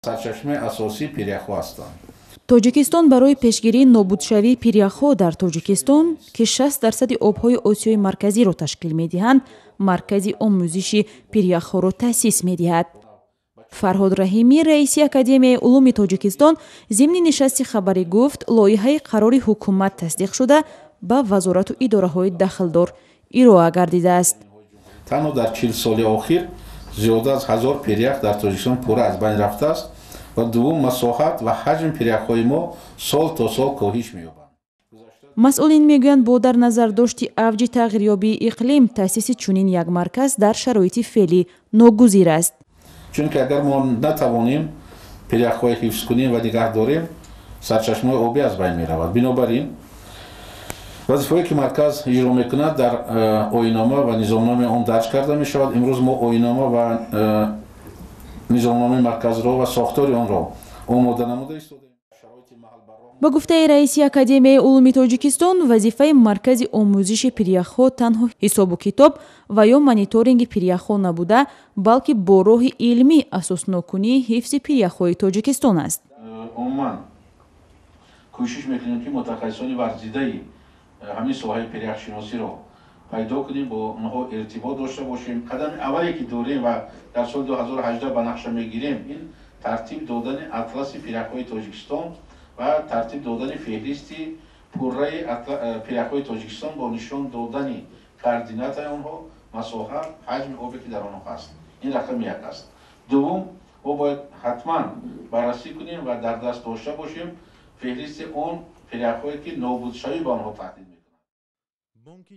سرچشمه اساسی پیریخ‌ها هستند. توجیکستان برای پیشگیری نابودشوی پیریخ‌ها در توجیکستان که 60% آبهای آسیای مرکزی را تشکیل می‌دهند، مرکزی آموزشی پیریخ‌ها را تأسیس می‌دهد. فرهاد رحیمی رئیسی اکادمیای علوم توجیکستان ضمن نشست خبری گفت لایحه قرار حکومت تصدیق شده با وزارت و اداره‌های دخلدار ارائه گردیده است. تنها در 40 سال اخیر زیاده از 1000 پیریخ در توجیکستان پورا از بین رفته است و دوم مساحت و حجم پیریخ‌های ما سال تا سال کاهش می‌یابد. مسئولین میگویند با در نظر داشت اوج تغییریابی اقلیم تأسیس چنین یک مرکز در شرایط فعلی ناگزیر است. چون که اگر ما نتوانیم پیریخ‌های حفظ کنیم و نگه داریم، سرچشمه آبی از بین می‌رود. بنابراین وظیفه‌ای که مرکز اجرا می‌کند در آیین‌نامه و نظامنامه آن درج کرده می‌شود. امروز ما آیین‌نامه و نظامنامه مرکز را و ساختار آن را آماده نموده ایستادیم. با گفته رئیسی اکادمیای علوم توجیکستان، وظیفه مرکز آموزش پیریخ‌ها تنها حساب و کتاب و یا مانیتورینگ پیریخ‌ها نبوده، بلکه با راه علمی اساسناکنی حفظ پیریخ‌های توجیکستان است. عموما کوشش می‌کنیم که متخصصان ورزیده همین ساحه پیریخ شناسی را پیدا کنیم، با اونها ارتباط داشته باشیم. قدم اولی که داریم و در سال 2018 به نقشه میگیریم این ترتیب دادن اطلس پیریخ‌های توجیکستان و ترتیب دادن فهرستی پوره پیریخ‌های توجیکستان با نشان دادن کوردینات آنها، مساحت، حجم آبی که در آنها هست. این رقم یک است. دوم، ما باید حتما بررسی کنیم و در دست داشته باشیم فهرست اون پیریخ‌هایی که نابودشوی به آنها تهدید می‌کنند.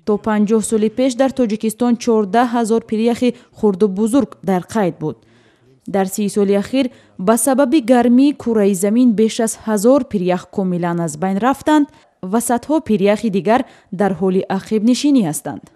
تا 50 سال پیش در توجیکستان 14,000 پیریخ خرد و بزرگ در قید بود. در 30 سال اخیر به سبب گرمی کره زمین بیش از 1000 پیریخ کاملا از بین رفتند و صدها پیریخ دیگر در حال عقب نشینی هستند.